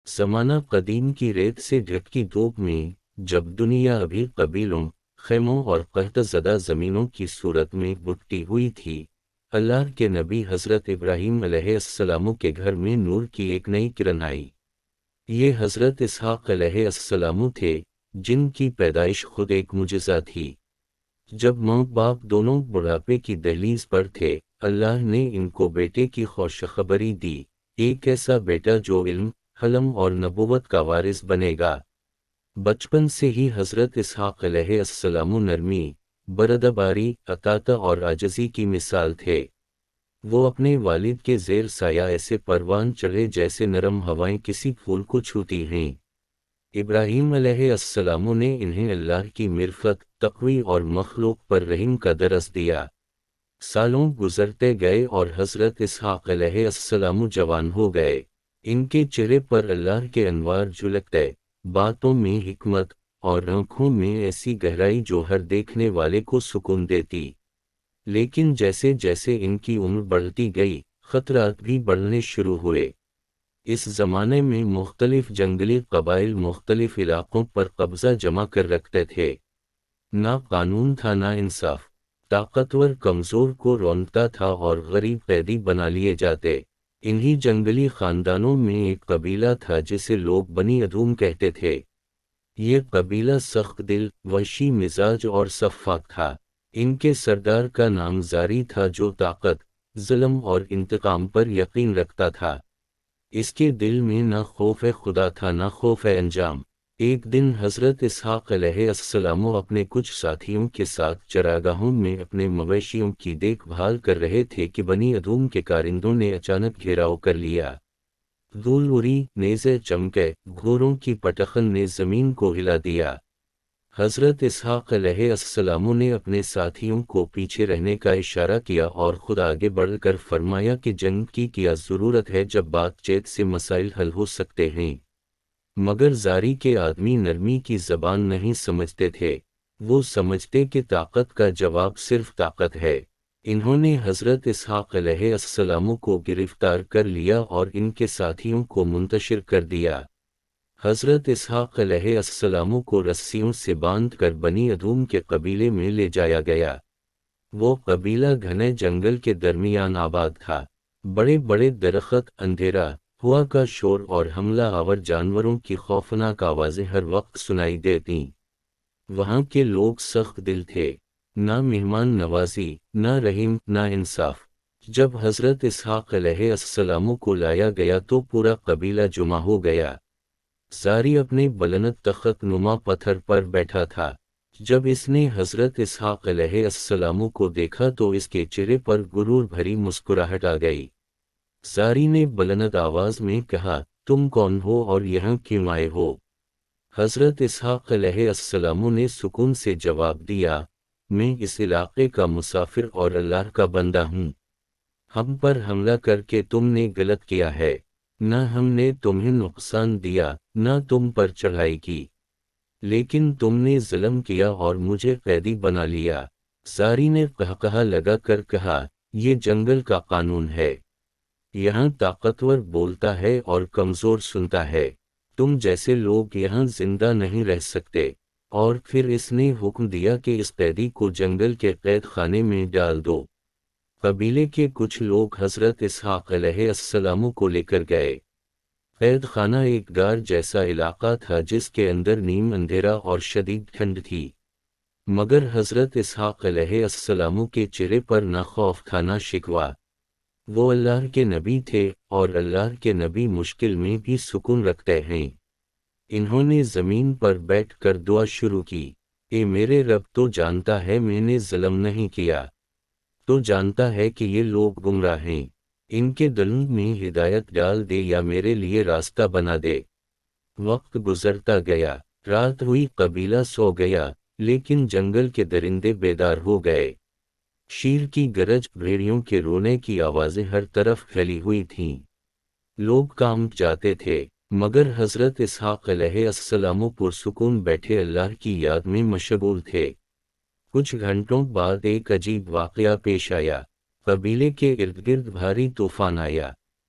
زمانہ قدیم کی ریت سے ڈھکی دھوپ میں، جب دنیا ابھی قبیلوں، خیموں اور قحط زدہ زمینوں کی صورت میں بٹتی ہوئی تھی، اللہ کے نبی حضرت ابراہیم علیہ السلام کے گھر میں نور کی ایک نئی کرن آئی۔ یہ حضرت اسحاق علیہ السلام تھے، جن کی پیدائش خود ایک معجزہ تھی۔ جب ماں باپ دونوں بڑھاپے کی دہلیز پر تھے، اللہ نے ان کو بیٹے کی خوشخبری دی، ایک ایسا بیٹا جو علم، حلم اور نبوت کا وارث بنے گا۔ بچپن سے ہی حضرت اسحاق علیہ السلام نرمی، بردباری، اطاعت اور عاجزی کی مثال تھے۔ وہ اپنے والد کے زیر سایہ ایسے پروان چڑھے جیسے نرم ہوائیں کسی پھول کو چھوتی ہیں۔ ابراہیم علیہ السلام نے انہیں اللہ کی معرفت، تقوی اور مخلوق پر رحم کا درس دیا۔ سالوں گزرتے گئے اور حضرت اسحاق علیہ السلام جوان ہو گئے۔ ان کے چہرے پر اللہ کے انوار جھلکتے، باتوں میں حکمت، اور آنکھوں میں ایسی گہرائی جو ہر دیکھنے والے کو سکون دیتی۔ لیکن جیسے جیسے ان کی عمر بڑھتی گئی، خطرات بھی بڑھنے شروع ہوئے۔ اس زمانے میں مختلف جنگلی قبائل مختلف علاقوں پر قبضہ جمع کر رکھتے تھے۔ نہ قانون تھا نہ انصاف، طاقتور کمزور کو رونقتا تھا اور غریب قیدی بنا لیے جاتے۔ انہی جنگلی خاندانوں میں ایک قبیلہ تھا جسے لوگ بنی ادوم کہتے تھے۔ یہ قبیلہ سخت دل، وحشی مزاج اور سفاک تھا۔ ان کے سردار کا نام زاری تھا جو طاقت، ظلم اور انتقام پر یقین رکھتا تھا۔ اس کے دل میں نہ خوف خدا تھا نہ خوف انجام۔ ایک دن حضرت اسحاق علیہ السلام اپنے کچھ ساتھیوں کے ساتھ چراگاہوں میں اپنے مویشیوں کی دیکھ بھال کر رہے تھے کہ بنی ادوم کے کارندوں نے اچانک گھیراؤ کر لیا۔ دھول اڑی، نیزے چمکے، گھوڑوں کی پٹخن نے زمین کو ہلا دیا۔ حضرت اسحاق علیہ السلام نے اپنے ساتھیوں کو پیچھے رہنے کا اشارہ کیا اور خود آگے بڑھ کر فرمایا کہ جنگ کی کیا ضرورت ہے جب بات چیت سے مسائل حل ہو سکتے ہیں۔ مگر زاری کے آدمی نرمی کی زبان نہیں سمجھتے تھے، وہ سمجھتے کہ طاقت کا جواب صرف طاقت ہے۔ انہوں نے حضرت اسحاق علیہ السلام کو گرفتار کر لیا اور ان کے ساتھیوں کو منتشر کر دیا۔ حضرت اسحاق علیہ السلام کو رسیوں سے باندھ کر بنی ادوم کے قبیلے میں لے جایا گیا۔ وہ قبیلہ گھنے جنگل کے درمیان آباد تھا۔ بڑے بڑے درخت، اندھیرا، ہوا کا شور اور حملہ آور جانوروں کی خوفناک آوازیں ہر وقت سنائی دیتیں۔ وہاں کے لوگ سخت دل تھے، نہ مہمان نوازی، نہ رحم، نہ انصاف۔ جب حضرت اسحاق علیہ السلام کو لایا گیا تو پورا قبیلہ جمع ہو گیا۔ زاری اپنے بلند تخت نما پتھر پر بیٹھا تھا۔ جب اس نے حضرت اسحاق علیہ السلام کو دیکھا تو اس کے چہرے پر غرور بھری مسکراہٹ آ گئی۔ زاری نے بلند آواز میں کہا، تم کون ہو اور یہاں کیوں آئے ہو؟ حضرت اسحاق علیہ السلام نے سکون سے جواب دیا، میں اس علاقے کا مسافر اور اللہ کا بندہ ہوں۔ ہم پر حملہ کر کے تم نے غلط کیا ہے۔ نہ ہم نے تمہیں نقصان دیا، نہ تم پر چڑھائی کی، لیکن تم نے ظلم کیا اور مجھے قیدی بنا لیا۔ زاری نے قہقہا لگا کر کہا، یہ جنگل کا قانون ہے۔ یہاں طاقتور بولتا ہے اور کمزور سنتا ہے۔ تم جیسے لوگ یہاں زندہ نہیں رہ سکتے۔ اور پھر اس نے حکم دیا کہ اس قیدی کو جنگل کے قید خانے میں ڈال دو۔ قبیلے کے کچھ لوگ حضرت اسحاق علیہ السلام کو لے کر گئے۔ قید خانہ ایک غار جیسا علاقہ تھا جس کے اندر نیم اندھیرا اور شدید ٹھنڈ تھی۔ مگر حضرت اسحاق علیہ السلام کے چہرے پر نہ خوف تھا نہ شکوہ۔ وہ اللہ کے نبی تھے اور اللہ کے نبی مشکل میں بھی سکون رکھتے ہیں۔ انہوں نے زمین پر بیٹھ کر دعا شروع کی، اے میرے رب، تو جانتا ہے میں نے ظلم نہیں کیا، تو جانتا ہے کہ یہ لوگ گمراہ ہیں، ان کے دلوں میں ہدایت ڈال دے یا میرے لیے راستہ بنا دے۔ وقت گزرتا گیا، رات ہوئی، قبیلہ سو گیا، لیکن جنگل کے درندے بیدار ہو گئے۔ شیر کی گرج، بھیڑیوں کے رونے کی آوازیں ہر طرف پھیلی ہوئی تھیں۔ لوگ کانپ جاتے تھے، مگر حضرت اسحاق علیہ السلام پرسکون بیٹھے اللہ کی یاد میں مشغول تھے۔ کچھ گھنٹوں بعد ایک عجیب واقعہ پیش آیا۔ قبیلے کے ارد گرد بھاری طوفان آیا،